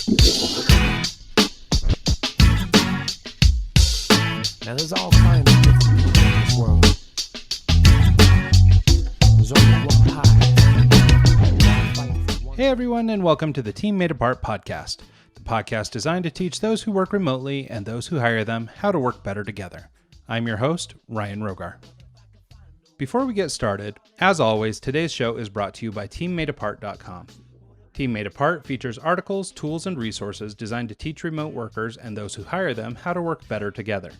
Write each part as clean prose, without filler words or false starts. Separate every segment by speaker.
Speaker 1: Now there's all kinds of different people in this world. There's only one pie.
Speaker 2: Hey everyone, and welcome to the Team Made Apart podcast, the podcast designed to teach those who work remotely and those who hire them how to work better together. I'm your host, Ryan Rogar. Before we get started, as always, today's show is brought to you by TeamMadeApart.com. Team Made Apart features articles, tools, and resources designed to teach remote workers and those who hire them how to work better together.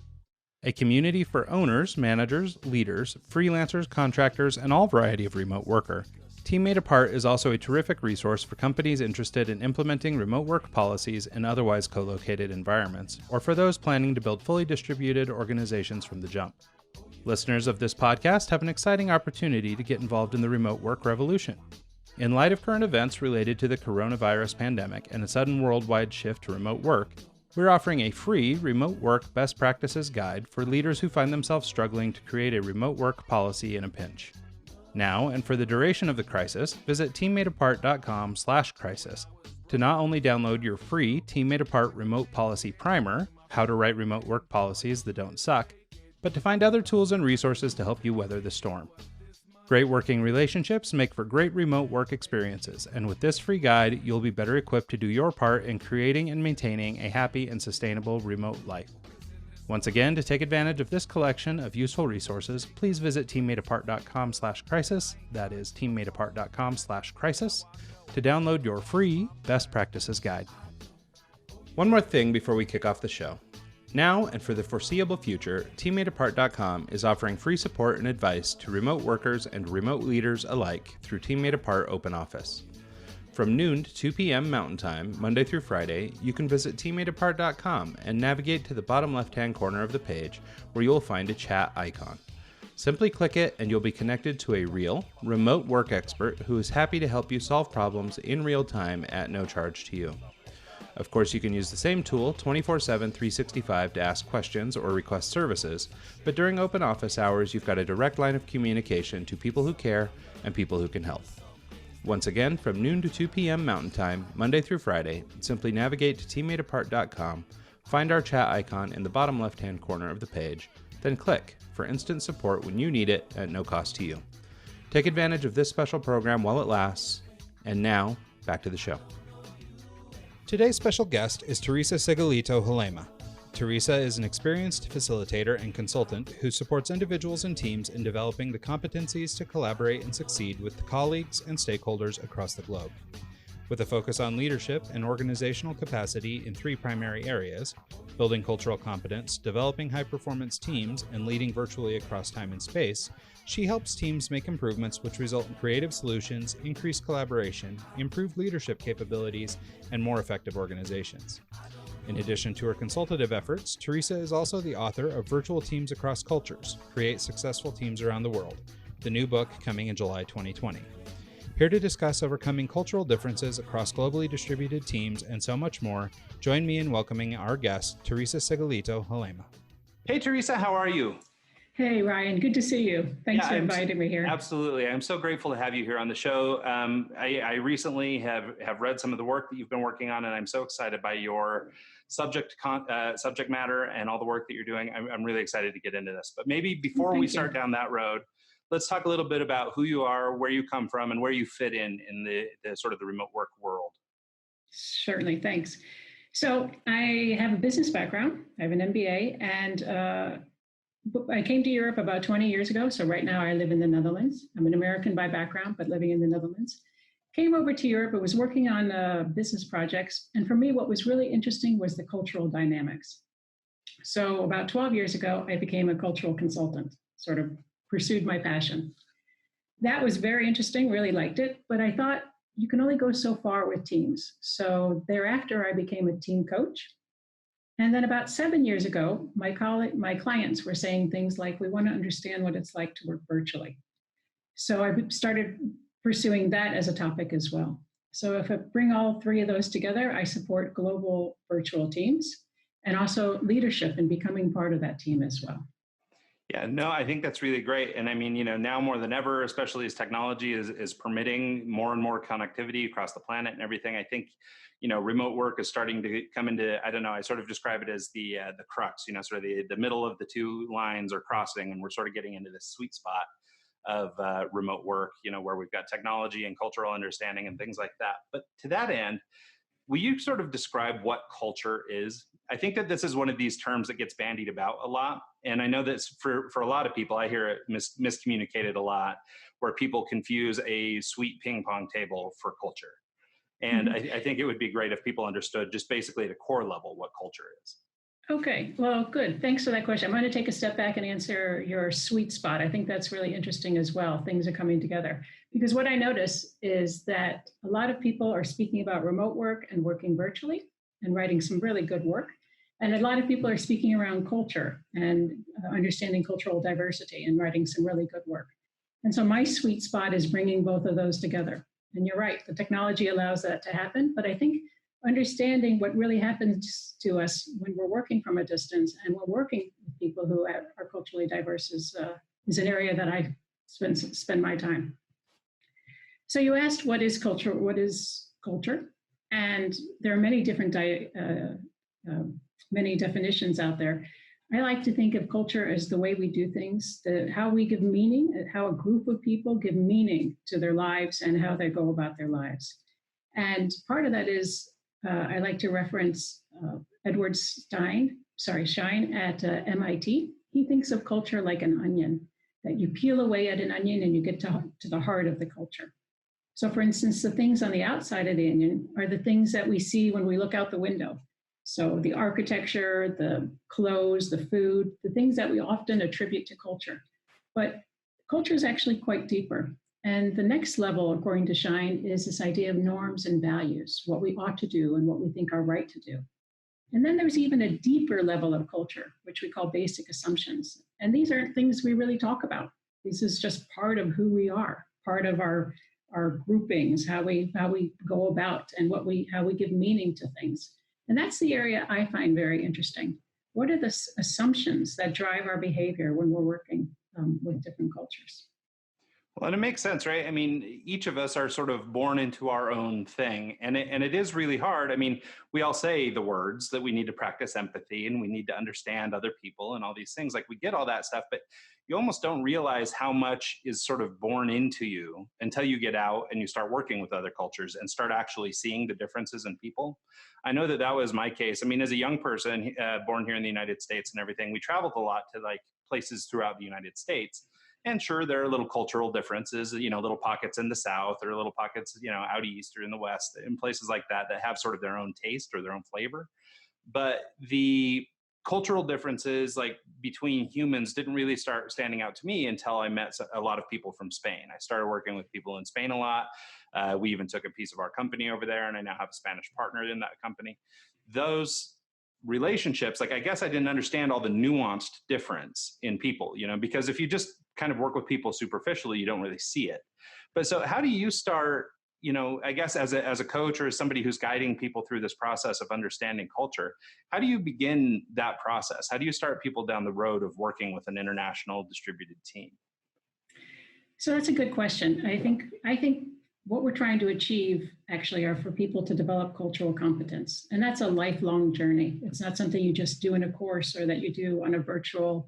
Speaker 2: A community for owners, managers, leaders, freelancers, contractors, and all variety of remote worker, Team Made Apart is also a terrific resource for companies interested in implementing remote work policies in otherwise co-located environments, or for those planning to build fully distributed organizations from the jump. Listeners of this podcast have an exciting opportunity to get involved in the remote work revolution. In light of current events related to the coronavirus pandemic and a sudden worldwide shift to remote work, we're offering a free remote work best practices guide for leaders who find themselves struggling to create a remote work policy in a pinch. Now, and for the duration of the crisis, visit teammadeapart.com/crisis to not only download your free Team Made Apart Remote Policy Primer, how to write remote work policies that don't suck, but to find other tools and resources to help you weather the storm. Great working relationships make for great remote work experiences, and with this free guide, you'll be better equipped to do your part in creating and maintaining a happy and sustainable remote life. Once again, to take advantage of this collection of useful resources, please visit teammadeapart.com/crisis, that is teammadeapart.com/crisis, to download your free Best Practices Guide. One more thing before we kick off the show. Now, and for the foreseeable future, teammadeapart.com is offering free support and advice to remote workers and remote leaders alike through Team Made Apart Open Office. From noon to 2 p.m. Mountain Time, Monday through Friday, you can visit teammadeapart.com and navigate to the bottom left-hand corner of the page where you'll find a chat icon. Simply click it and you'll be connected to a real, remote work expert who is happy to help you solve problems in real time at no charge to you. Of course, you can use the same tool 24/7, 365 to ask questions or request services, but during open office hours, you've got a direct line of communication to people who care and people who can help. Once again, from noon to 2 p.m. Mountain Time, Monday through Friday, simply navigate to teammadeapart.com, find our chat icon in the bottom left-hand corner of the page, then click for instant support when you need it at no cost to you. Take advantage of this special program while it lasts, and now, back to the show. Today's special guest is Theresa Sigillito Hollema. Theresa is an experienced facilitator and consultant who supports individuals and teams in developing the competencies to collaborate and succeed with colleagues and stakeholders across the globe. With a focus on leadership and organizational capacity in three primary areas: building cultural competence, developing high-performance teams, and leading virtually across time and space, she helps teams make improvements which result in creative solutions, increased collaboration, improved leadership capabilities, and more effective organizations. In addition to her consultative efforts, Theresa is also the author of Virtual Teams Across Cultures: Create Successful Teams Around the World, the new book coming in July 2020. Here to discuss overcoming cultural differences across globally distributed teams and so much more, join me in welcoming our guest, Theresa Sigillito Hollema. Hey, Theresa, how are you?
Speaker 3: Hey, Ryan. Good to see you. Thanks for inviting me here.
Speaker 2: Absolutely. I'm so grateful to have you here on the show. I recently have read some of the work that you've been working on, and I'm so excited by your subject matter and all the work that you're doing. I'm really excited to get into this. But maybe before we start down that road, let's talk a little bit about who you are, where you come from, and where you fit in the sort of the remote work world.
Speaker 3: Certainly. Thanks. So I have a business background. I have an MBA, and I came to Europe about 20 years ago. So right now I live in the Netherlands. I'm an American by background, but living in the Netherlands. Came over to Europe. I was working on business projects. And for me, what was really interesting was the cultural dynamics. So about 12 years ago, I became a cultural consultant, sort of pursued my passion. That was very interesting, really liked it. But I thought you can only go so far with teams. So thereafter, I became a team coach. And then about 7 years ago, my clients were saying things like, we want to understand what it's like to work virtually. So I started pursuing that as a topic as well. So if I bring all three of those together, I support global virtual teams and also leadership and becoming part of that team as well.
Speaker 2: Yeah, no, I think that's really great. And I mean, now more than ever, especially as technology is permitting more and more connectivity across the planet and everything, I think, remote work is starting to come into, I don't know, I sort of describe it as the crux, sort of the middle of the two lines are crossing, and we're sort of getting into this sweet spot of remote work, where we've got technology and cultural understanding and things like that. But to that end, will you sort of describe what culture is? I think that this is one of these terms that gets bandied about a lot. And I know that for a lot of people, I hear it miscommunicated a lot, where people confuse a sweet ping pong table for culture. And I think it would be great if people understood just basically at a core level what culture is.
Speaker 3: Okay, well, good. Thanks for that question. I'm going to take a step back and answer your sweet spot. I think that's really interesting as well. Things are coming together. Because what I notice is that a lot of people are speaking about remote work and working virtually and writing some really good work. And a lot of people are speaking around culture and understanding cultural diversity and writing some really good work. And so my sweet spot is bringing both of those together. And you're right, the technology allows that to happen. But I think understanding what really happens to us when we're working from a distance and we're working with people who are culturally diverse is an area that I spend my time. So you asked, what is culture? What is culture? And there are many different many definitions out there. I like to think of culture as the way we do things, how we give meaning, how a group of people give meaning to their lives and how they go about their lives. And part of that is, I like to reference Edward Schein at MIT. He thinks of culture like an onion, that you peel away at an onion and you get to the heart of the culture. So for instance, the things on the outside of the onion are the things that we see when we look out the window. So the architecture, the clothes, the food, the things that we often attribute to culture. But culture is actually quite deeper. And the next level, according to Schein, is this idea of norms and values, what we ought to do and what we think are right to do. And then there's even a deeper level of culture, which we call basic assumptions. And these aren't things we really talk about. This is just part of who we are, part of our groupings, how we go about and how we give meaning to things. And that's the area I find very interesting. What are the assumptions that drive our behavior when we're working with different cultures?
Speaker 2: Well, and it makes sense, right? I mean, each of us are sort of born into our own thing, and it is really hard. I mean, we all say the words that we need to practice empathy and we need to understand other people and all these things. Like, we get all that stuff, but you almost don't realize how much is sort of born into you until you get out and you start working with other cultures and start actually seeing the differences in people. I know that was my case. I mean, as a young person born here in the United States and everything, we traveled a lot to like places throughout the United States. And sure, there are little cultural differences, little pockets in the South or little pockets, out East or in the West, in places like that have sort of their own taste or their own flavor. But the cultural differences, like between humans, didn't really start standing out to me until I met a lot of people from Spain. I started working with people in Spain a lot. We even took a piece of our company over there, and I now have a Spanish partner in that company. Those relationships, like, I guess I didn't understand all the nuanced difference in people, because if you just kind of work with people superficially, you don't really see it. But so how do you start, I guess as a coach or as somebody who's guiding people through this process of understanding culture, how do you begin that process? How do you start people down the road of working with an international distributed team?
Speaker 3: So that's a good question. I think what we're trying to achieve actually are for people to develop cultural competence. And that's a lifelong journey. It's not something you just do in a course or that you do on a virtual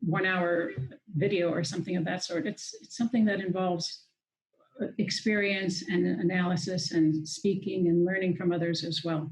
Speaker 3: 1-hour video or something of that sort. It's something that involves experience and analysis and speaking and learning from others as well.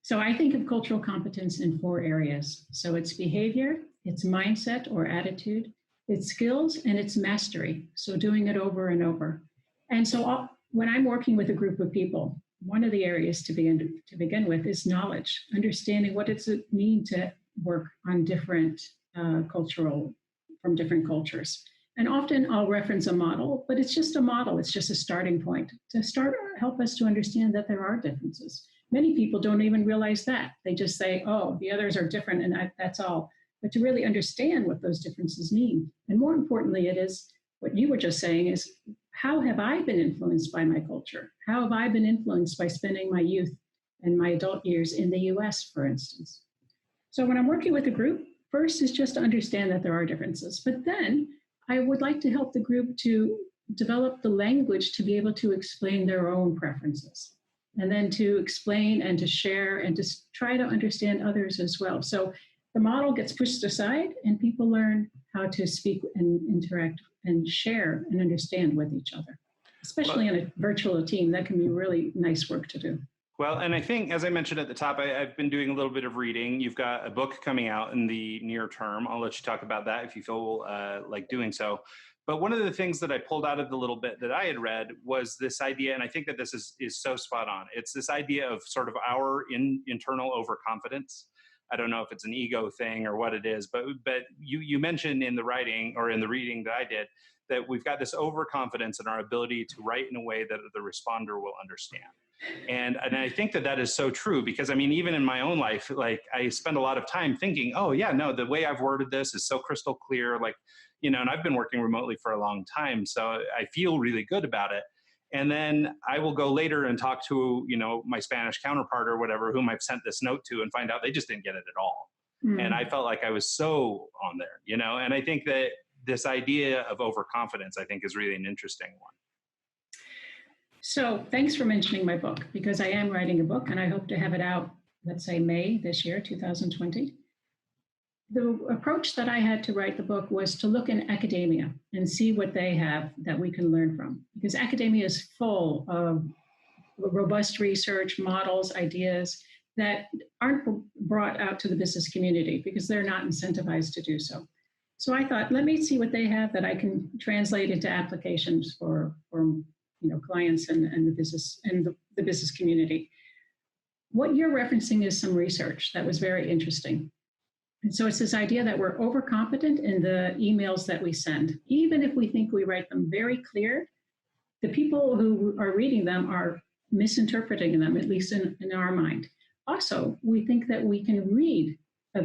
Speaker 3: So I think of cultural competence in 4 areas. So it's behavior, it's mindset or attitude, it's skills, and it's mastery. So doing it over and over. And so when I'm working with a group of people, one of the areas to begin with is knowledge, understanding what does it mean to work on different from different cultures. And often I'll reference a model, but it's just a model. It's just a starting point to help us to understand that there are differences. Many people don't even realize that. They just say, oh, the others are different and that's all. But to really understand what those differences mean. And more importantly, it is what you were just saying is, how have I been influenced by my culture? How have I been influenced by spending my youth and my adult years in the US, for instance? So when I'm working with a group, first is just to understand that there are differences, but then I would like to help the group to develop the language to be able to explain their own preferences, and then to explain and to share and to try to understand others as well. So the model gets pushed aside and people learn how to speak and interact and share and understand with each other, especially in a virtual team. That can be really nice work to do.
Speaker 2: Well, and I think, as I mentioned at the top, I've been doing a little bit of reading. You've got a book coming out in the near term. I'll let you talk about that if you feel like doing so. But one of the things that I pulled out of the little bit that I had read was this idea, and I think that this is so spot on. It's this idea of sort of our internal overconfidence. I don't know if it's an ego thing or what it is, but you mentioned in the writing or in the reading that I did that we've got this overconfidence in our ability to write in a way that the responder will understand. And I think that is so true, because I mean, even in my own life, like I spend a lot of time thinking, oh yeah, no, the way I've worded this is so crystal clear, like, you know, and I've been working remotely for a long time, so I feel really good about it. And then I will go later and talk to, you know, my Spanish counterpart or whatever, whom I've sent this note to, and find out they just didn't get it at all. And I felt like I was so on there, you know, and I think that this idea of overconfidence, I think, is really an interesting one.
Speaker 3: So thanks for mentioning my book, because I am writing a book and I hope to have it out, let's say May this year, 2020. The approach that I had to write the book was to look in academia and see what they have that we can learn from, because academia is full of robust research, models, ideas that aren't brought out to the business community because they're not incentivized to do so. So I thought, let me see what they have that I can translate into applications for you know, clients and the business and the business community. What you're referencing is some research that was very interesting. And so it's this idea that we're overconfident in the emails that we send. Even if we think we write them very clear, the people who are reading them are misinterpreting them, at least in our mind. Also, we think that we can read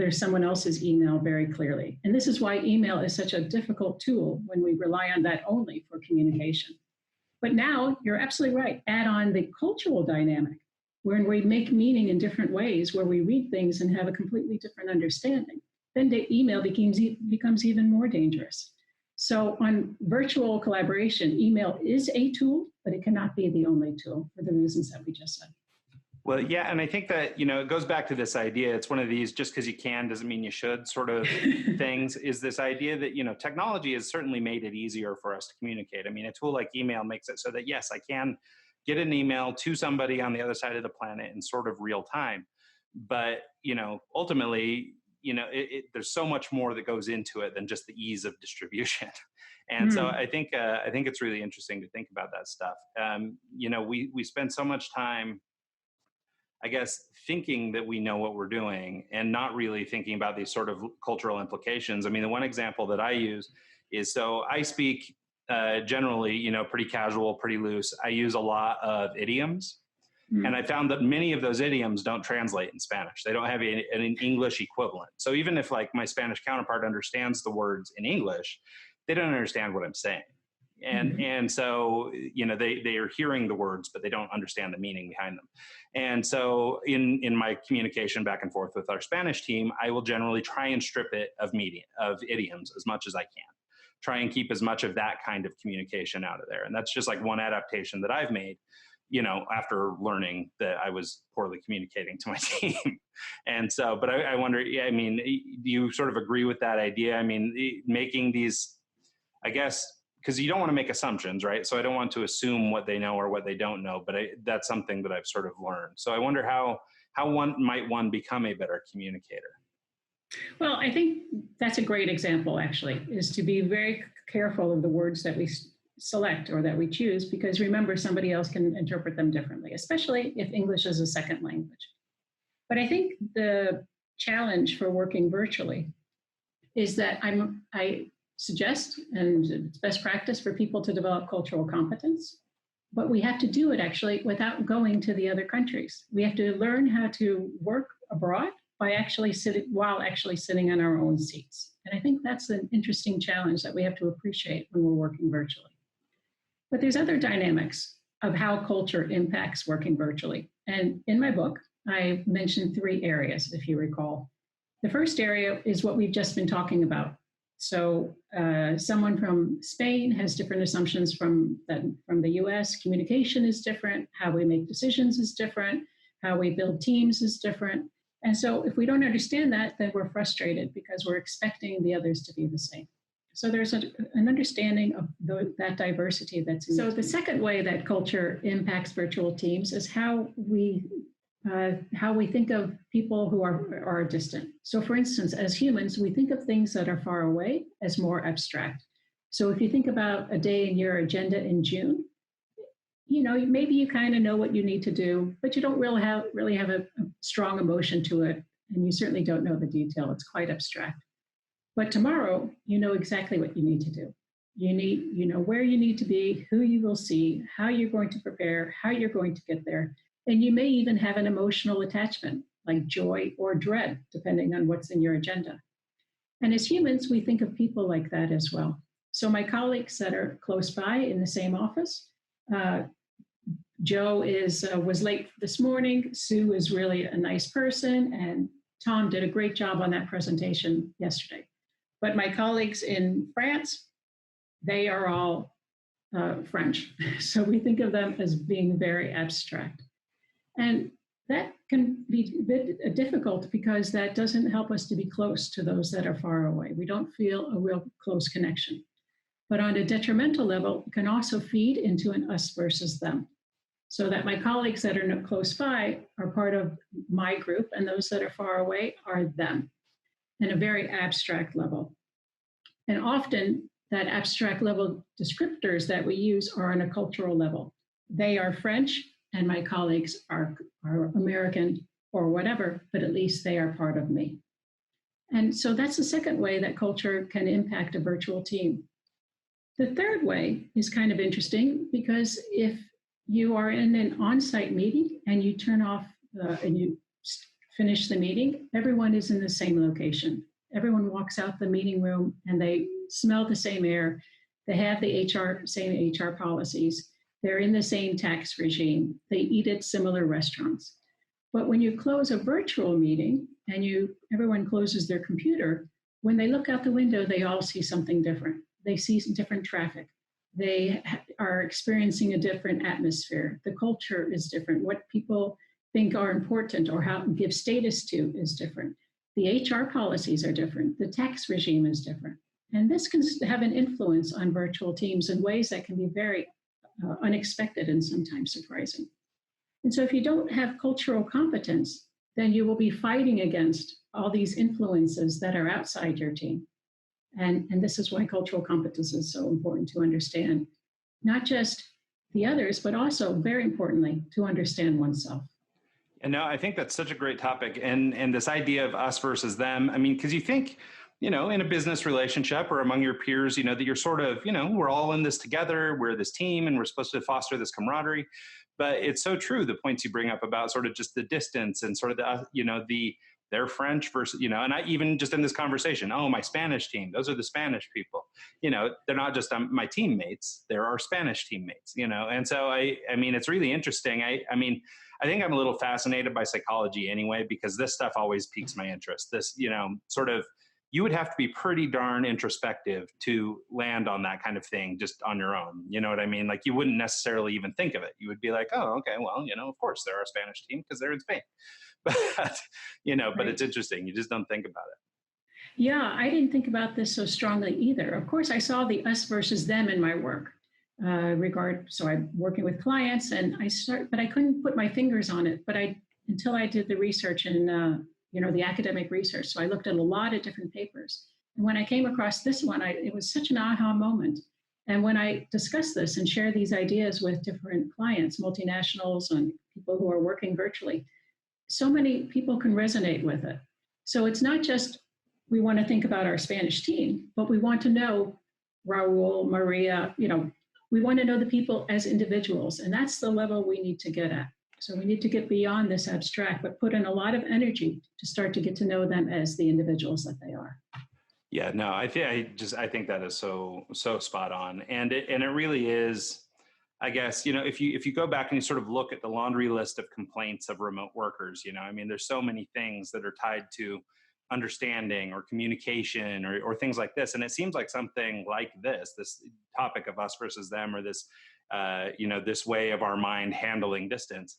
Speaker 3: someone else's email very clearly. And this is why email is such a difficult tool when we rely on that only for communication. But now you're absolutely right. Add on the cultural dynamic, when we make meaning in different ways, where we read things and have a completely different understanding, then the email becomes even more dangerous. So on virtual collaboration, email is a tool, but it cannot be the only tool for the reasons that we just said.
Speaker 2: Well, yeah, and I think that, you know, it goes back to this idea. It's one of these just because you can doesn't mean you should sort of things, is this idea that, you know, technology has certainly made it easier for us to communicate. I mean, a tool like email makes it so that, yes, I can get an email to somebody on the other side of the planet in sort of real time. But, you know, ultimately, you know, there's so much more that goes into it than just the ease of distribution. And so I think it's really interesting to think about that stuff. You know, we spend so much time, I guess, thinking that we know what we're doing and not really thinking about these sort of cultural implications. I mean, the one example that I use is, so I speak generally, you know, pretty casual, pretty loose. I use a lot of idioms. And I found that many of those idioms don't translate in Spanish. They don't have an English equivalent. So even if like my Spanish counterpart understands the words in English, they don't understand what I'm saying. And so, you know, they are hearing the words, but they don't understand the meaning behind them. And so in my communication back and forth with our Spanish team, I will generally try and strip it of idioms as much as I can. Try and keep as much of that kind of communication out of there. And that's just like one adaptation that I've made, you know, after learning that I was poorly communicating to my team. And so, but I wonder, I mean, do you sort of agree with that idea? I mean, making these, I guess, because you don't want to make assumptions, right? So I don't want to assume what they know or what they don't know, but that's something that I've sort of learned. So I wonder how one become a better communicator?
Speaker 3: Well, I think that's a great example, actually, is to be very careful of the words that we select or that we choose, because remember, somebody else can interpret them differently, especially if English is a second language. But I think the challenge for working virtually is that I suggest, and it's best practice for people to develop cultural competence, but we have to do it actually without going to the other countries. We have to learn how to work abroad by actually sitting in our own seats. And I think that's an interesting challenge that we have to appreciate when we're working virtually. But there's other dynamics of how culture impacts working virtually. And in my book, I mentioned 3 areas, if you recall. The first area is what we've just been talking about. So someone from Spain has different assumptions from the US. Communication is different. How we make decisions is different. How we build teams is different. And so if we don't understand that, then we're frustrated because we're expecting the others to be the same. So there's an understanding of that diversity that's in. So the second way that culture impacts virtual teams is how we think of people who are distant. So for instance, as humans, we think of things that are far away as more abstract. So if you think about a day in your agenda in June, maybe you kind of know what you need to do, but you don't really have a strong emotion to it. And you certainly don't know the detail. It's quite abstract. But tomorrow, you know exactly what you need to do. You know where you need to be, who you will see, how you're going to prepare, how you're going to get there. And you may even have an emotional attachment, like joy or dread, depending on what's in your agenda. And as humans, we think of people like that as well. So my colleagues that are close by in the same office, Joe was late this morning. Sue is really a nice person, and Tom did a great job on that presentation yesterday. But my colleagues in France, they are all French. So we think of them as being very abstract. And that can be a bit difficult because that doesn't help us to be close to those that are far away. We don't feel a real close connection. But on a detrimental level, it can also feed into an us versus them. So that my colleagues that are close by are part of my group, and those that are far away are them, in a very abstract level. And often that abstract level descriptors that we use are on a cultural level. They are French, and my colleagues are American or whatever, but at least they are part of me. And so that's the second way that culture can impact a virtual team. The third way is kind of interesting because if you are in an on-site meeting and you turn off and you finish the meeting, everyone is in the same location. Everyone walks out the meeting room and they smell the same air. They have the same HR policies. They're in the same tax regime. They eat at similar restaurants. But when you close a virtual meeting and everyone closes their computer, when they look out the window, they all see something different. They see some different traffic. They are experiencing a different atmosphere. The culture is different. What people think are important or how give status to is different. The HR policies are different. The tax regime is different. And this can have an influence on virtual teams in ways that can be very unexpected and sometimes surprising. And so if you don't have cultural competence, then you will be fighting against all these influences that are outside your team. And this is why cultural competence is so important to understand, not just the others, but also, very importantly, to understand oneself.
Speaker 2: And no, I think that's such a great topic. And this idea of us versus them, I mean, because you think, in a business relationship or among your peers, that you're sort of, we're all in this together, we're this team, and we're supposed to foster this camaraderie. But it's so true, the points you bring up about sort of just the distance and sort of they're French versus, and I even just in this conversation, my Spanish team, those are the Spanish people, they're not just my teammates, they're our Spanish teammates, and so I mean, it's really interesting. I mean, I think I'm a little fascinated by psychology anyway, because this stuff always piques my interest. This, sort of, you would have to be pretty darn introspective to land on that kind of thing just on your own. You know what I mean? Like you wouldn't necessarily even think of it. You would be like, oh, okay, well, of course they're our Spanish team because they're in Spain. But, but it's interesting. You just don't think about it.
Speaker 3: Yeah, I didn't think about this so strongly either. Of course, I saw the us versus them in my work. So I'm working with clients and but I couldn't put my fingers on it, until I did the research and, the academic research. So I looked at a lot of different papers. And when I came across this one, it was such an aha moment. And when I discuss this and share these ideas with different clients, multinationals and people who are working virtually, so many people can resonate with it. So it's not just we want to think about our Spanish team, but we want to know Raul, Maria, we want to know the people as individuals. And that's the level we need to get at. So we need to get beyond this abstract, but put in a lot of energy to start to get to know them as the individuals that they are.
Speaker 2: Yeah, no, I think that is so spot on. And it really is, I guess, if you go back and you sort of look at the laundry list of complaints of remote workers, I mean, there's so many things that are tied to,
Speaker 4: understanding or communication or things like this. And it seems like something like this topic of us versus them, or this, this way of our mind handling distance,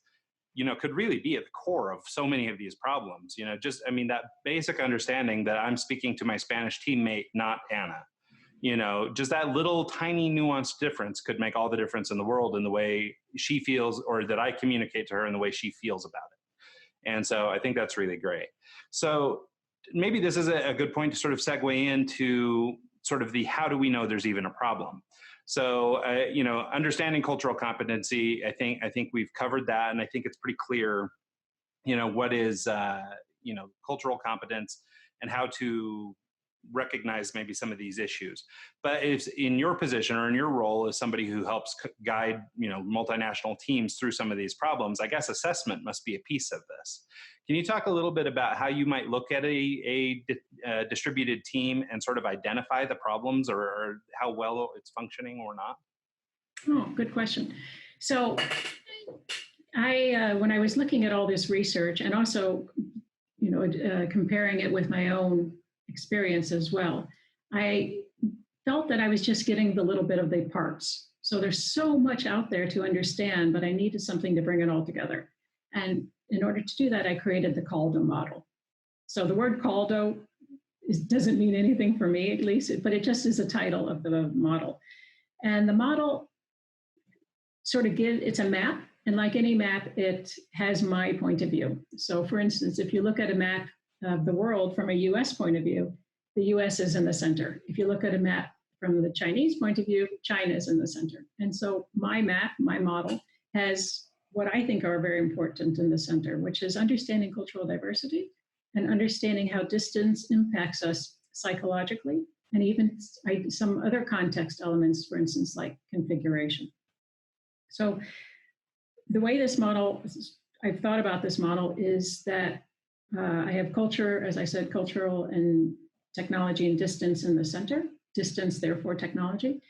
Speaker 4: could really be at the core of so many of these problems. That basic understanding that I'm speaking to my Spanish teammate, not Anna. Just that little tiny nuanced difference could make all the difference in the world in the way she feels, or that I communicate to her in the way she feels about it. And so I think that's really great. So maybe this is a good point to sort of segue into sort of the how do we know there's even a problem. So, understanding cultural competency, I think we've covered that. And I think it's pretty clear, what is, cultural competence and how to recognize maybe some of these issues. But if in your position or in your role as somebody who helps guide, multinational teams through some of these problems, I guess assessment must be a piece of this. Can you talk a little bit about how you might look at a distributed team and sort of identify the problems or how well it's functioning or not?
Speaker 3: Oh, good question. So when I was looking at all this research and also, comparing it with my own experience as well, I felt that I was just getting the little bit of the parts. So there's so much out there to understand, but I needed something to bring it all together. And in order to do that, I created the Calvo model. So the word Calvo doesn't mean anything for me, at least, but it just is a title of the model. And the model sort of it's a map. And like any map, it has my point of view. So for instance, if you look at a map of the world from a US point of view, the US is in the center. If you look at a map from the Chinese point of view, China is in the center. And so my map, my model, has what I think are very important in the center, which is understanding cultural diversity and understanding how distance impacts us psychologically, and even some other context elements, for instance, like configuration. So the way I've thought about this model is that I have culture, as I said, cultural and technology and distance in the center, distance, therefore technology.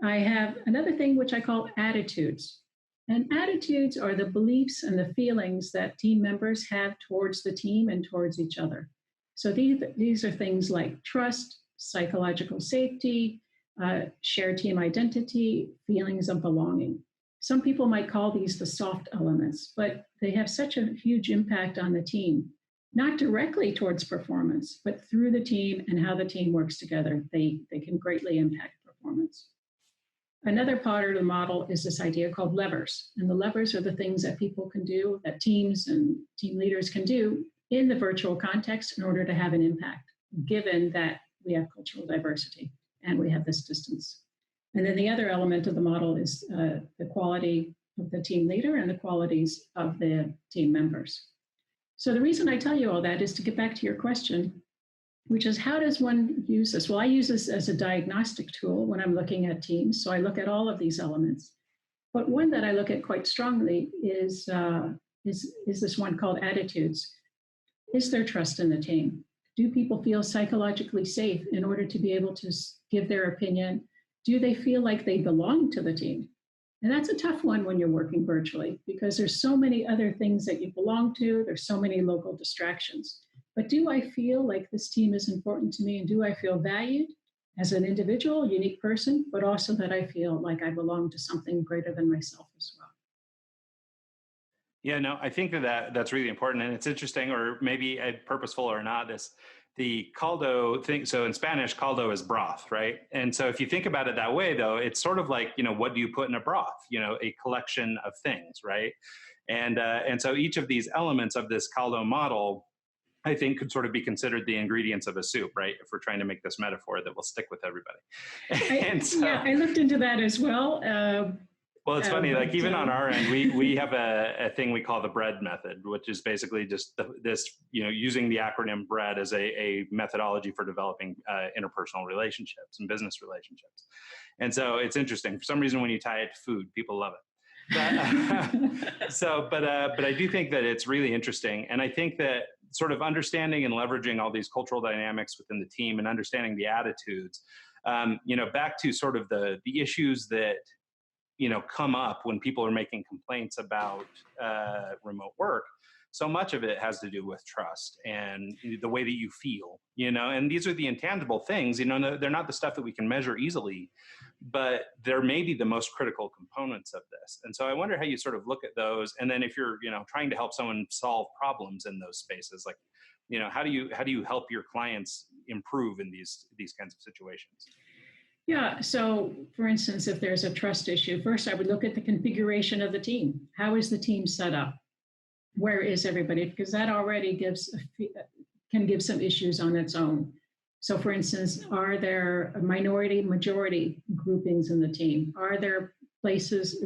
Speaker 3: I have another thing which I call attitudes. And attitudes are the beliefs and the feelings that team members have towards the team and towards each other. So these are things like trust, psychological safety, shared team identity, feelings of belonging. Some people might call these the soft elements, but they have such a huge impact on the team, not directly towards performance, but through the team and how the team works together. They can greatly impact performance. Another part of the model is this idea called levers. And the levers are the things that people can do, that teams and team leaders can do in the virtual context in order to have an impact, given that we have cultural diversity and we have this distance. And then the other element of the model is the quality of the team leader and the qualities of the team members. So the reason I tell you all that is to get back to your question, which is how does one use this? Well, I use this as a diagnostic tool when I'm looking at teams. So I look at all of these elements. But one that I look at quite strongly is this one called attitudes. Is there trust in the team? Do people feel psychologically safe in order to be able to give their opinion? Do they feel like they belong to the team? And that's a tough one when you're working virtually because there's so many other things that you belong to. There's so many local distractions. But do I feel like this team is important to me? And do I feel valued as an individual, unique person, but also that I feel like I belong to something greater than myself as well?
Speaker 4: Yeah, no, I think that's really important. And it's interesting, or maybe purposeful or not, the caldo thing. So in Spanish, caldo is broth, right? And so if you think about it that way, though, it's sort of like, what do you put in a broth? A collection of things, right? And so each of these elements of this caldo model, I think, could sort of be considered the ingredients of a soup, right? If we're trying to make this metaphor that will stick with everybody.
Speaker 3: I looked into that as well.
Speaker 4: Well, it's funny, like even on our end, we have a thing we call the bread method, which is basically just this, using the acronym BREAD as a methodology for developing interpersonal relationships and business relationships. And so it's interesting. For some reason, when you tie it to food, people love it. But I do think that it's really interesting. And I think that sort of understanding and leveraging all these cultural dynamics within the team and understanding the attitudes, back to sort of the issues that come up when people are making complaints about remote work. so much of it has to do with trust and the way that you feel, and these are the intangible things, they're not the stuff that we can measure easily, but they're maybe the most critical components of this. And so I wonder how you sort of look at those. And then if you're, trying to help someone solve problems in those spaces, like, how do you help your clients improve in these kinds of situations?
Speaker 3: Yeah. So, for instance, if there's a trust issue, first I would look at the configuration of the team. How is the team set up? Where is everybody? Because that already can give some issues on its own. So, for instance, are there minority, majority groupings in the team? Are there places,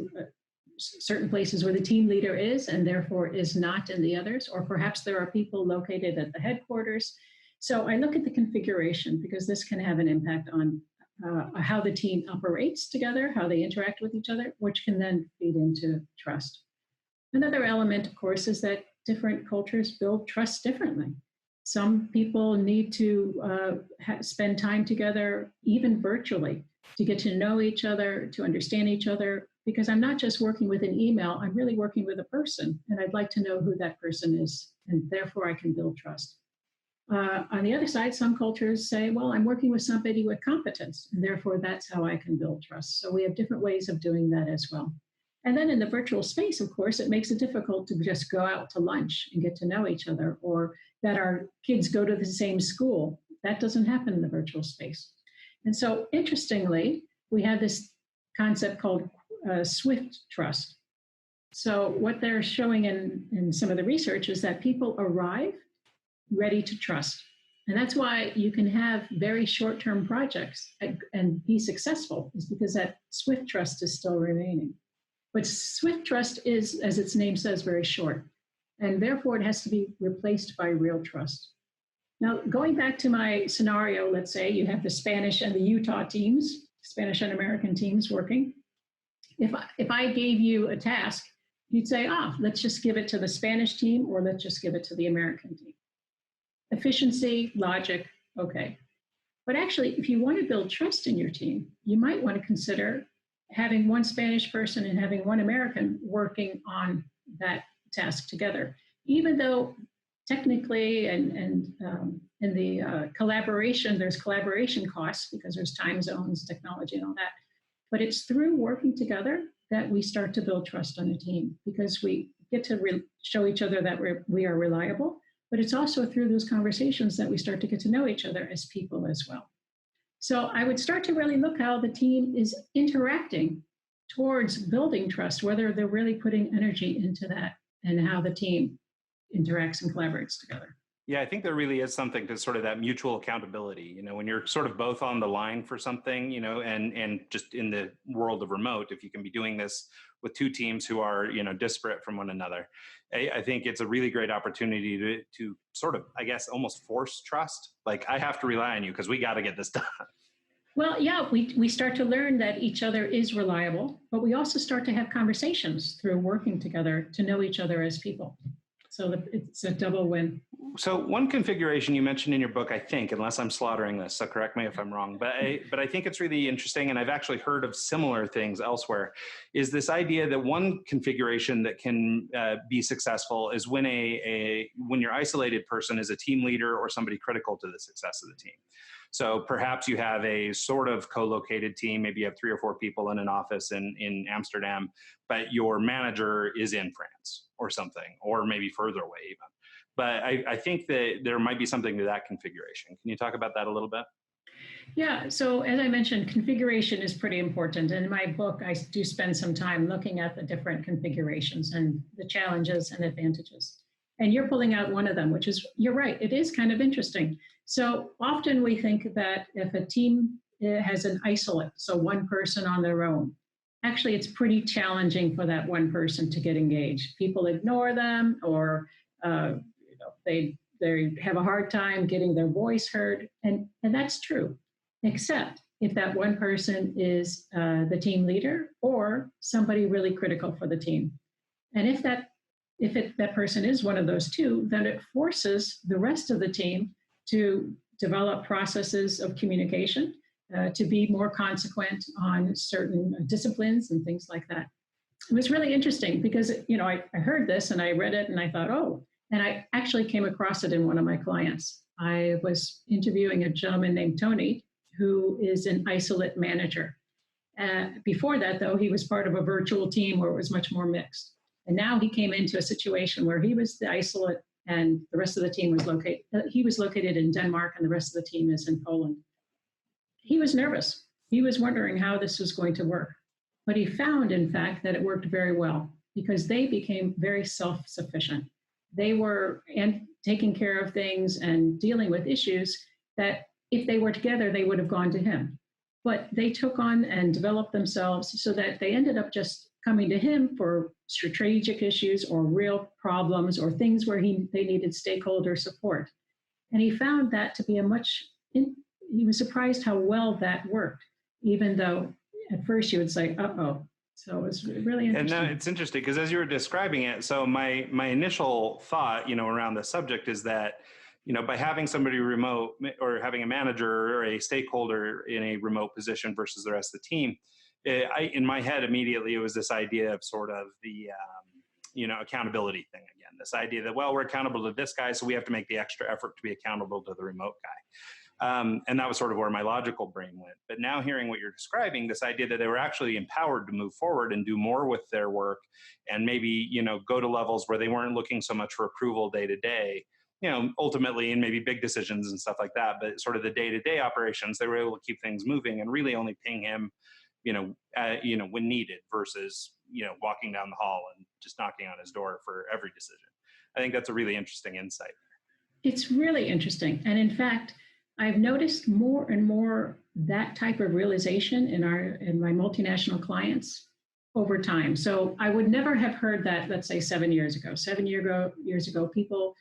Speaker 3: certain places where the team leader is and therefore is not in the others? Or perhaps there are people located at the headquarters. So I look at the configuration because this can have an impact on how the team operates together, how they interact with each other, which can then feed into trust. Another element, of course, is that different cultures build trust differently. Some people need to spend time together, even virtually, to get to know each other, to understand each other, because I'm not just working with an email, I'm really working with a person, and I'd like to know who that person is, and therefore I can build trust. On the other side, some cultures say, well, I'm working with somebody with competence, and therefore that's how I can build trust. So we have different ways of doing that as well. And then in the virtual space, of course, it makes it difficult to just go out to lunch and get to know each other, or that our kids go to the same school. That doesn't happen in the virtual space. And so interestingly, we have this concept called swift trust. So what they're showing in some of the research is that people arrive ready to trust. And that's why you can have very short-term projects and be successful, is because that swift trust is still remaining. But swift trust is, as its name says, very short. And therefore, it has to be replaced by real trust. Now, going back to my scenario, let's say you have the Spanish and the Utah teams, Spanish and American teams working. If I gave you a task, you'd say, let's just give it to the Spanish team, or let's just give it to the American team. Efficiency, logic, okay. But actually, if you want to build trust in your team, you might want to consider having one Spanish person and having one American working on that task together, even though technically and in the collaboration, there's collaboration costs because there's time zones, technology, and all that. But it's through working together that we start to build trust on a team, because we get to show each other that we are reliable. But it's also through those conversations that we start to get to know each other as people as well. So I would start to really look how the team is interacting towards building trust, whether they're really putting energy into that, and how the team interacts and collaborates together.
Speaker 4: Yeah, I think there really is something to sort of that mutual accountability, when you're sort of both on the line for something, and just in the world of remote, if you can be doing this with two teams who are, disparate from one another, I think it's a really great opportunity to sort of, I guess, almost force trust. Like, I have to rely on you because we got to get this done.
Speaker 3: Well, yeah, we start to learn that each other is reliable, but we also start to have conversations through working together to know each other as people. So it's a double win.
Speaker 4: So one configuration you mentioned in your book, I think, unless I'm slaughtering this, so correct me if I'm wrong, but I think it's really interesting, and I've actually heard of similar things elsewhere, is this idea that one configuration that can be successful is when when your isolated person is a team leader or somebody critical to the success of the team. So perhaps you have a sort of co-located team, maybe you have 3 or 4 people in an office in Amsterdam, but your manager is in France or something, or maybe further away even. But I think that there might be something to that configuration. Can you talk about that a little bit?
Speaker 3: Yeah, so as I mentioned, configuration is pretty important. In my book, I do spend some time looking at the different configurations and the challenges and advantages. And you're pulling out one of them, which is, you're right, it is kind of interesting. So often we think that if a team has an isolate, so one person on their own, actually it's pretty challenging for that one person to get engaged. People ignore them, or they have a hard time getting their voice heard, and that's true, except if that one person is the team leader or somebody really critical for the team. And if that person is one of those two, then it forces the rest of the team to develop processes of communication, to be more consequent on certain disciplines and things like that. It was really interesting because, I heard this and I read it and I thought, oh, And I actually came across it in one of my clients. I was interviewing a gentleman named Tony, who is an isolate manager. Before that, though, he was part of a virtual team where it was much more mixed. And now he came into a situation where he was the isolate and the rest of the team was located. He was located in Denmark and the rest of the team is in Poland. He was nervous. He was wondering how this was going to work. But he found, in fact, that it worked very well because they became very self-sufficient. They were taking care of things and dealing with issues that if they were together, they would have gone to him. But they took on and developed themselves so that they ended up just coming to him for strategic issues or real problems or things where they needed stakeholder support. And he found that to be he was surprised how well that worked, even though at first you would say, uh-oh. So it was really interesting.
Speaker 4: And it's interesting because as you were describing it, so my initial thought, around the subject is that, by having somebody remote or having a manager or a stakeholder in a remote position versus the rest of the team, in my head immediately it was this idea of sort of the accountability thing again. This idea that, well, we're accountable to this guy, so we have to make the extra effort to be accountable to the remote guy. And that was sort of where my logical brain went. But now hearing what you're describing, this idea that they were actually empowered to move forward and do more with their work and maybe, go to levels where they weren't looking so much for approval day to day, ultimately, and maybe big decisions and stuff like that, but sort of the day-to-day operations, they were able to keep things moving and really only ping him, when needed versus, walking down the hall and just knocking on his door for every decision. I think that's a really interesting insight.
Speaker 3: It's really interesting. And in fact, I've noticed more and more that type of realization in my multinational clients over time. So I would never have heard that, let's say 7 years ago. 7 years ago, people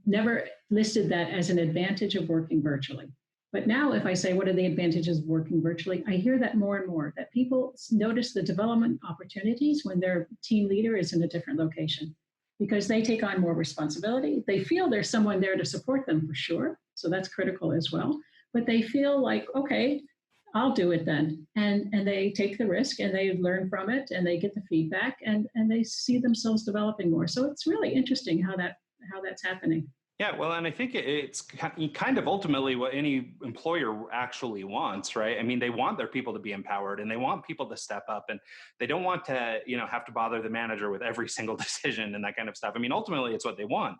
Speaker 3: never listed that as an advantage of working virtually. But now if I say, what are the advantages of working virtually? I hear that more and more, that people notice the development opportunities when their team leader is in a different location because they take on more responsibility. They feel there's someone there to support them for sure. So that's critical as well. But they feel like, okay, I'll do it then. And they take the risk and they learn from it and they get the feedback and they see themselves developing more. So it's really interesting how that's happening.
Speaker 4: Yeah, well, and I think it's kind of ultimately what any employer actually wants, right? I mean, they want their people to be empowered and they want people to step up and they don't want to, have to bother the manager with every single decision and that kind of stuff. I mean, ultimately it's what they want.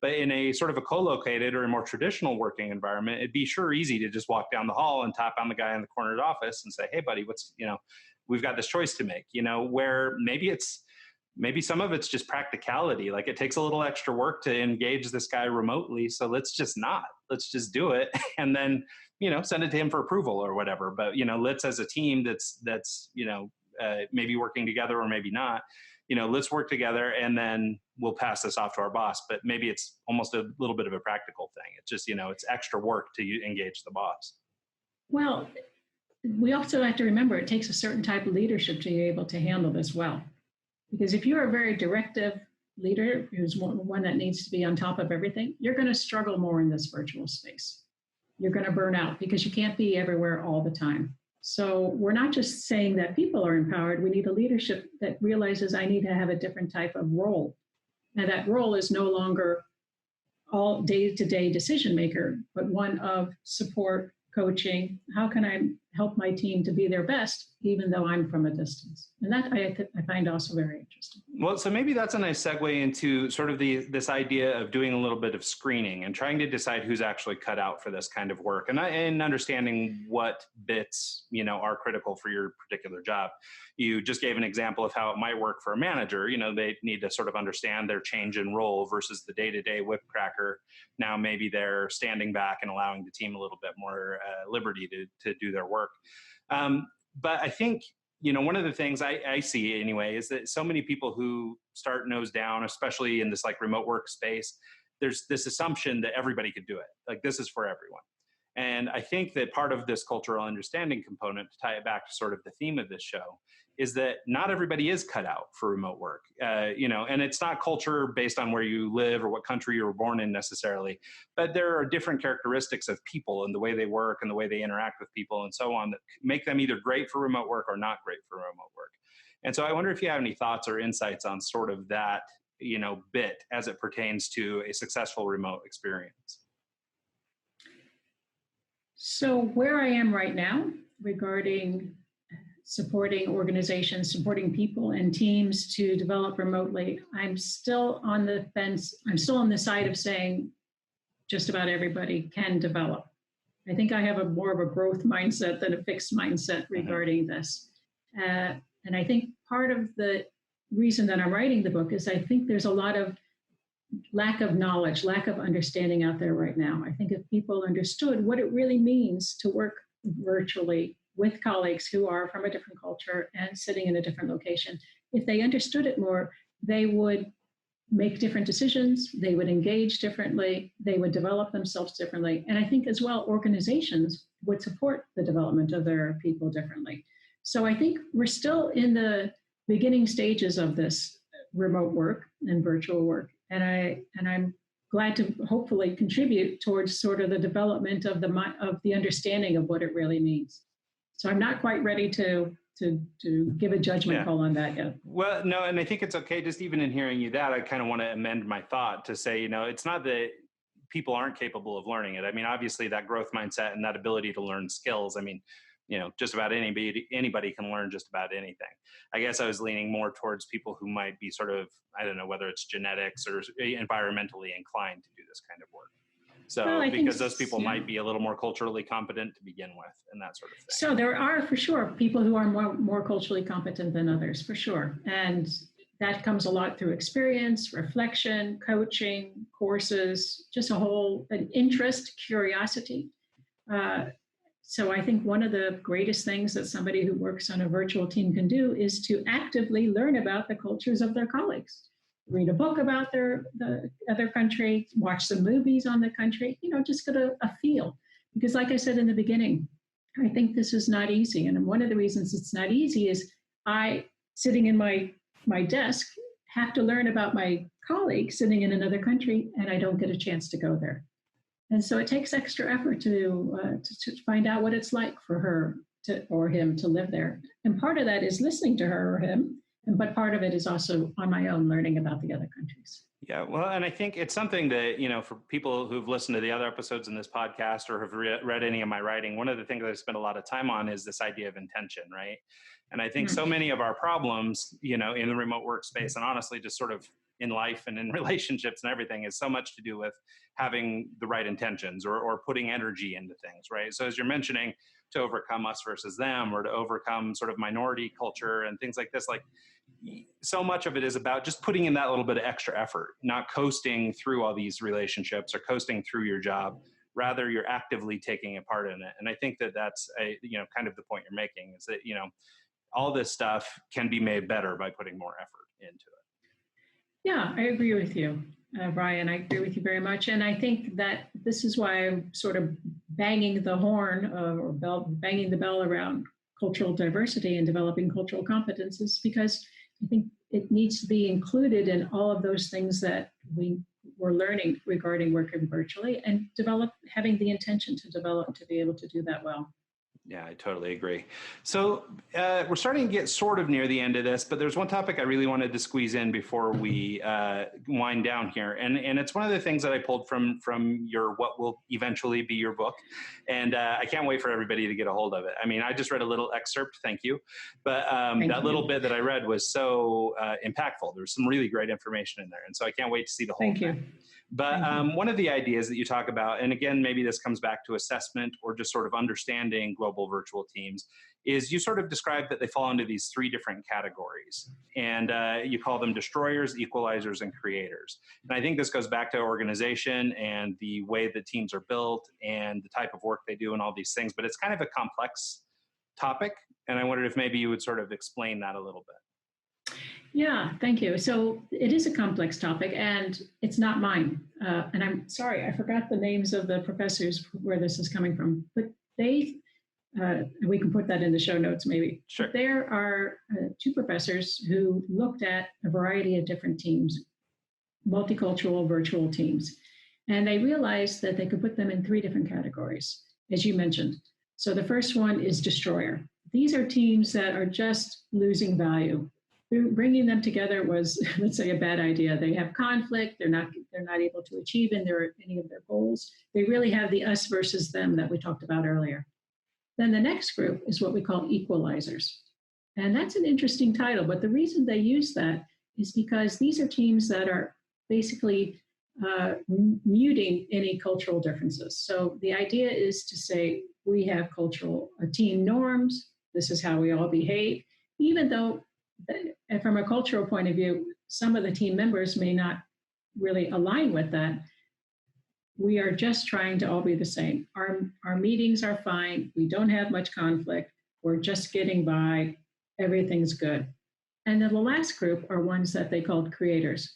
Speaker 4: But in a sort of a co-located or a more traditional working environment, it'd be sure easy to just walk down the hall and tap on the guy in the corner of the office and say, hey, buddy, we've got this choice to make, where maybe some of it's just practicality. Like it takes a little extra work to engage this guy remotely. So let's just do it. And then, send it to him for approval or whatever. But, let's as a team that's maybe working together or maybe not, let's work together and then we'll pass this off to our boss. But maybe it's almost a little bit of a practical thing. It's just, it's extra work to engage the boss.
Speaker 3: Well, we also have to remember it takes a certain type of leadership to be able to handle this well. Because if you're a very directive leader who's one that needs to be on top of everything, you're going to struggle more in this virtual space. You're going to burn out because you can't be everywhere all the time. So we're not just saying that people are empowered. We need a leadership that realizes I need to have a different type of role. And that role is no longer all day-to-day decision maker, but one of support, coaching. How can I help my team to be their best, even though I'm from a distance? And that I find also very interesting.
Speaker 4: Well, so maybe that's a nice segue into sort of this idea of doing a little bit of screening and trying to decide who's actually cut out for this kind of work and understanding what bits, are critical for your particular job. You just gave an example of how it might work for a manager. They need to sort of understand their change in role versus the day-to-day whipcracker. Now maybe they're standing back and allowing the team a little bit more liberty to do their work. But I think, one of the things I see anyway is that so many people who start nose down, especially in this like remote work space, there's this assumption that everybody could do it. Like this is for everyone. And I think that part of this cultural understanding component, to tie it back to sort of the theme of this show, is that not everybody is cut out for remote work, and it's not culture based on where you live or what country you were born in necessarily, but there are different characteristics of people and the way they work and the way they interact with people and so on that make them either great for remote work or not great for remote work. And so I wonder if you have any thoughts or insights on sort of that bit as it pertains to a successful remote experience?
Speaker 3: So where I am right now regarding supporting organizations, supporting people and teams to develop remotely, I'm still on the fence. I'm still on the side of saying just about everybody can develop. I think I have more of a growth mindset than a fixed mindset regarding this. And I think part of the reason that I'm writing the book is I think there's a lot of lack of knowledge, lack of understanding out there right now. I think if people understood what it really means to work virtually with colleagues who are from a different culture and sitting in a different location, if they understood it more, they would make different decisions, they would engage differently, they would develop themselves differently. And I think as well, organizations would support the development of their people differently. So I think we're still in the beginning stages of this remote work and virtual work. And I'm glad to hopefully contribute towards sort of the development of the understanding of what it really means. So I'm not quite ready to give a judgment call on that yet.
Speaker 4: Well, no, and I think it's okay. Just even in hearing you that, I kind of want to amend my thought to say, it's not that people aren't capable of learning it. I mean, obviously that growth mindset and that ability to learn skills. I mean, just about anybody can learn just about anything. I guess I was leaning more towards people who might be sort of, I don't know, whether it's genetics or environmentally inclined to do this kind of work. So because those people might be a little more culturally competent to begin with and that sort of thing.
Speaker 3: So there are for sure people who are more culturally competent than others, for sure. And that comes a lot through experience, reflection, coaching, courses, just an interest, curiosity. So I think one of the greatest things that somebody who works on a virtual team can do is to actively learn about the cultures of their colleagues. Read a book about the other country, watch some movies on the country, just get a feel. Because like I said in the beginning, I think this is not easy. And one of the reasons it's not easy is I, sitting in my desk, have to learn about my colleague sitting in another country, and I don't get a chance to go there. And so it takes extra effort to find out what it's like for her or him to live there. And part of that is listening to her or him, but part of it is also on my own learning about the other countries.
Speaker 4: Yeah, well, and I think it's something that, for people who've listened to the other episodes in this podcast or have read any of my writing, one of the things that I spend a lot of time on is this idea of intention, right? And I think so many of our problems, in the remote workspace and honestly just sort of in life and in relationships and everything is so much to do with having the right intentions or putting energy into things, right? So as you're mentioning, to overcome us versus them or to overcome sort of minority culture and things like this, like so much of it is about just putting in that little bit of extra effort, not coasting through all these relationships or coasting through your job. Rather, you're actively taking a part in it. And I think that that's kind of the point you're making is that, all this stuff can be made better by putting more effort into it.
Speaker 3: Yeah, I agree with you, Brian. I agree with you very much. And I think that this is why I'm sort of banging the horn banging the bell around cultural diversity and developing cultural competences, because I think it needs to be included in all of those things that we're learning regarding working virtually and having the intention to develop to be able to do that well.
Speaker 4: Yeah, I totally agree. So we're starting to get sort of near the end of this, but there's one topic I really wanted to squeeze in before we wind down here. And it's one of the things that I pulled from your what will eventually be your book. And I can't wait for everybody to get a hold of it. I mean, I just read a little excerpt. Thank you. But that little bit that I read was so impactful. There's some really great information in there. And so I can't wait to see the whole thing. But one of the ideas that you talk about, and again, maybe this comes back to assessment or just sort of understanding global virtual teams, is you sort of describe that they fall into these three different categories. And you call them destroyers, equalizers, and creators. And I think this goes back to organization and the way that teams are built and the type of work they do and all these things. But it's kind of a complex topic. And I wondered if maybe you would sort of explain that a little bit.
Speaker 3: Yeah, thank you. So it is a complex topic, and it's not mine. And I'm sorry, I forgot the names of the professors where this is coming from. But we can put that in the show notes maybe.
Speaker 4: Sure.
Speaker 3: But there are two professors who looked at a variety of different teams, multicultural virtual teams. And they realized that they could put them in three different categories, as you mentioned. So the first one is destroyer. These are teams that are just losing value. bringing them together was, let's say, a bad idea. They have conflict. They're not able to achieve any of their goals. They really have the us versus them that we talked about earlier. Then the next group is what we call equalizers. And that's an interesting title, but the reason they use that is because these are teams that are basically muting any cultural differences. So the idea is to say we have cultural team norms. This is how we all behave, even though from a cultural point of view, some of the team members may not really align with that. We are just trying to all be the same. Our meetings are fine. We don't have much conflict. We're just getting by. Everything's good. And then the last group are ones that they called creators.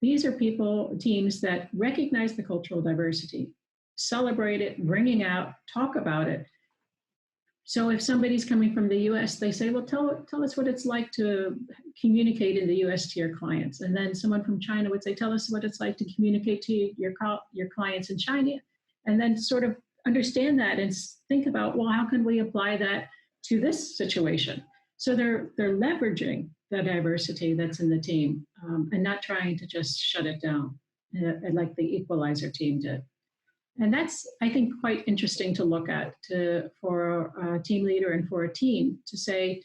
Speaker 3: These are teams that recognize the cultural diversity, celebrate it, bring it out, talk about it. So if somebody's coming from the US, they say, well, tell us what it's like to communicate in the US to your clients. And then someone from China would say, tell us what it's like to communicate to your clients in China. And then sort of understand that and think about, well, how can we apply that to this situation? So they're leveraging the diversity that's in the team and not trying to just shut it down like the Equalizer team did. And that's, I think, quite interesting to look at for a team leader and for a team to say,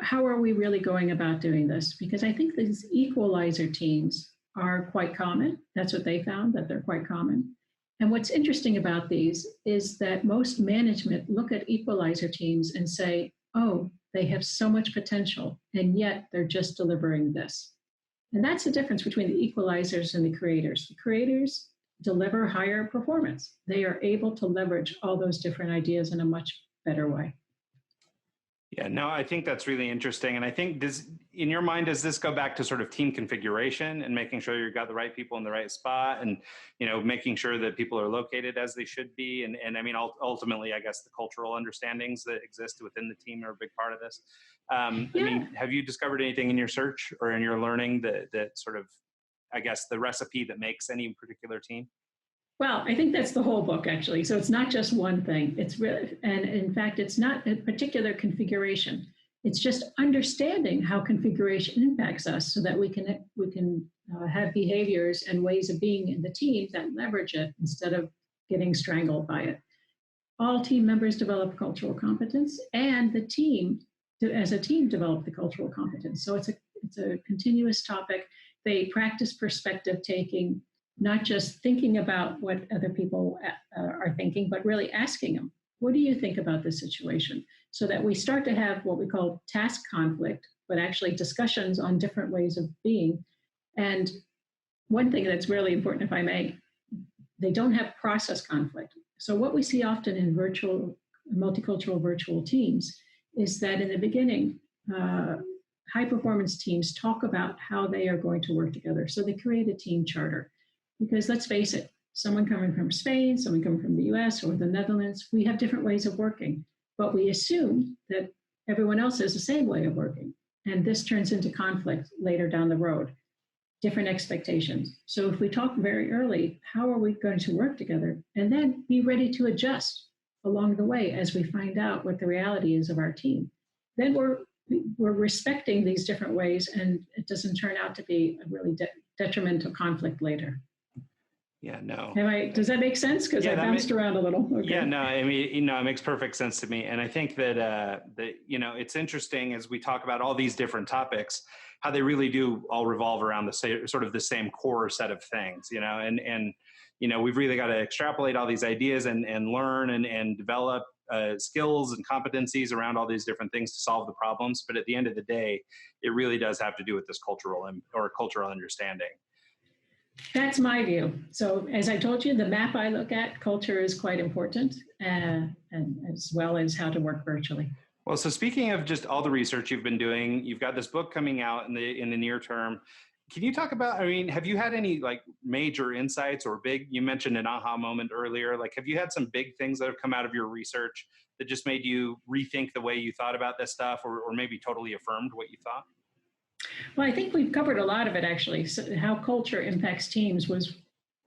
Speaker 3: how are we really going about doing this? Because I think these Equalizer teams are quite common. That's what they found, that they're quite common. And what's interesting about these is that most management look at Equalizer teams and say, oh, they have so much potential, and yet they're just delivering this. And that's the difference between the Equalizers and the creators. The creators deliver higher performance. They are able to leverage all those different ideas in a much better way.
Speaker 4: Yeah, no, I think that's really interesting. And I think in your mind, does this go back to sort of team configuration and making sure you've got the right people in the right spot and, making sure that people are located as they should be? And I mean, ultimately, I guess the cultural understandings that exist within the team are a big part of this. I mean, have you discovered anything in your search or in your learning that sort of, I guess, the recipe that makes any particular team?
Speaker 3: Well, I think that's the whole book, actually. So it's not just one thing. It's really, and in fact, it's not a particular configuration. It's just understanding how configuration impacts us, so that we can have behaviors and ways of being in the team that leverage it instead of getting strangled by it. All team members develop cultural competence, and the team, as a team, develop the cultural competence. So it's a continuous topic. They practice perspective taking, not just thinking about what other people are thinking, but really asking them, what do you think about this situation? So that we start to have what we call task conflict, but actually discussions on different ways of being. And one thing that's really important, if I may, they don't have process conflict. So what we see often in multicultural virtual teams is that in the beginning, high performance teams talk about how they are going to work together. So they create a team charter. Because let's face it, someone coming from Spain, someone coming from the US or the Netherlands, we have different ways of working, but we assume that everyone else has the same way of working. And this turns into conflict later down the road, different expectations. So if we talk very early, how are we going to work together? And then be ready to adjust along the way as we find out what the reality is of our team. Then we're respecting these different ways, and it doesn't turn out to be a really detrimental conflict later.
Speaker 4: Yeah, no.
Speaker 3: Does that make sense? Because I bounced around a little. Okay.
Speaker 4: Yeah, no, I mean, it makes perfect sense to me. And I think that, it's interesting as we talk about all these different topics, how they really do all revolve around the same core set of things, and we've really got to extrapolate all these ideas and learn and develop skills and competencies around all these different things to solve the problems. But at the end of the day, it really does have to do with this cultural understanding.
Speaker 3: That's my view. So as I told you, the map I look at, culture is quite important, and as well as how to work virtually.
Speaker 4: Well, so speaking of just all the research you've been doing, you've got this book coming out in the near term. Can you talk about, have you had any major insights or you mentioned an aha moment earlier, have you had some big things that have come out of your research that just made you rethink the way you thought about this stuff or maybe totally affirmed what you thought?
Speaker 3: Well, I think we've covered a lot of it, actually. So how culture impacts teams was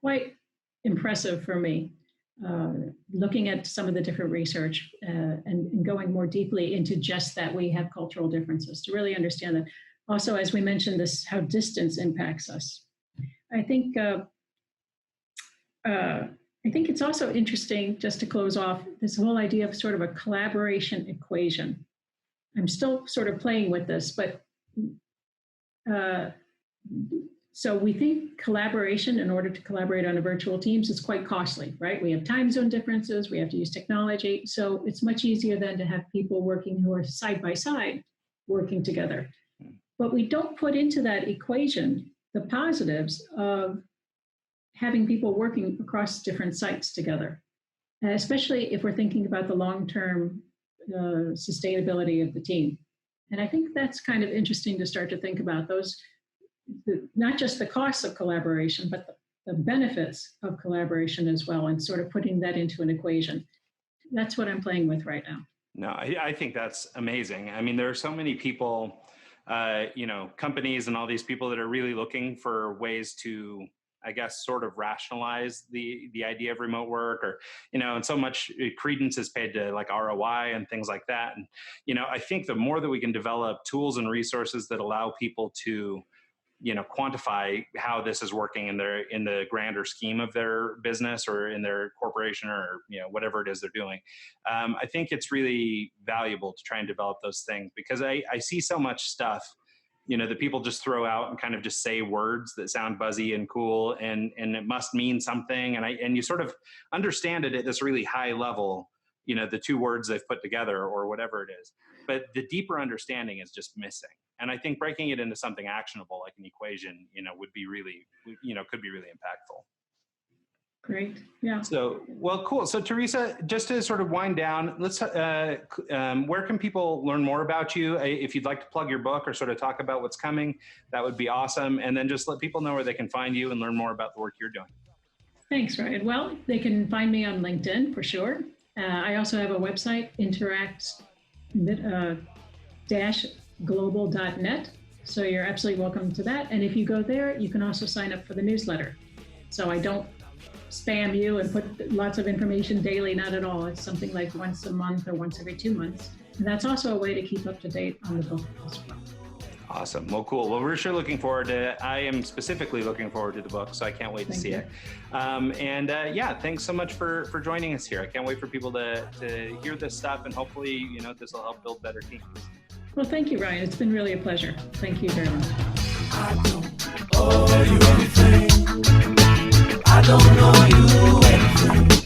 Speaker 3: quite impressive for me. looking at some of the different research and going more deeply into just that we have cultural differences to really understand that. Also, as we mentioned, this how distance impacts us. I think it's also interesting, just to close off, this whole idea of sort of a collaboration equation. I'm still sort of playing with this, but so we think collaboration, in order to collaborate on a virtual teams, is quite costly, right? We have time zone differences, we have to use technology. So it's much easier then to have people working who are side by side working together. But we don't put into that equation the positives of having people working across different sites together, especially if we're thinking about the long-term sustainability of the team. And I think that's kind of interesting to start to think about those, not just the costs of collaboration, but the benefits of collaboration as well, and sort of putting that into an equation. That's what I'm playing with right now.
Speaker 4: No, I think that's amazing. I mean, there are so many people, companies and all these people that are really looking for ways to, I guess, sort of rationalize the idea of remote work, or, and so much credence is paid to like ROI and things like that. And, I think the more that we can develop tools and resources that allow people to, quantify how this is working in the grander scheme of their business or in their corporation or, whatever it is they're doing. I think it's really valuable to try and develop those things, because I see so much stuff, that people just throw out and kind of just say words that sound buzzy and cool, and it must mean something. And you sort of understand it at this really high level, the two words they've put together or whatever it is. But the deeper understanding is just missing. And I think breaking it into something actionable, like an equation, would be really, could be really impactful.
Speaker 3: Great. Yeah.
Speaker 4: So, well, cool. So Theresa, just to sort of wind down, let's, where can people learn more about you? If you'd like to plug your book or sort of talk about what's coming, that would be awesome. And then just let people know where they can find you and learn more about the work you're doing.
Speaker 3: Thanks, Ryan. Well, they can find me on LinkedIn for sure. I also have a website, interact-global.net. So you're absolutely welcome to that. And if you go there, you can also sign up for the newsletter. So I don't spam you and put lots of information daily, not at all. It's something like once a month or once every 2 months. And that's also a way to keep up to date on the book as well.
Speaker 4: Awesome. Well, cool. Well, we're sure looking forward to it. I am specifically looking forward to the book, so I can't wait to see it. Thanks so much for joining us here. I can't wait for people to hear this stuff, and hopefully, this will help build better teams.
Speaker 3: Well, thank you, Ryan. It's been really a pleasure. Thank you very much.
Speaker 1: I don't owe you anything. I don't owe you anything.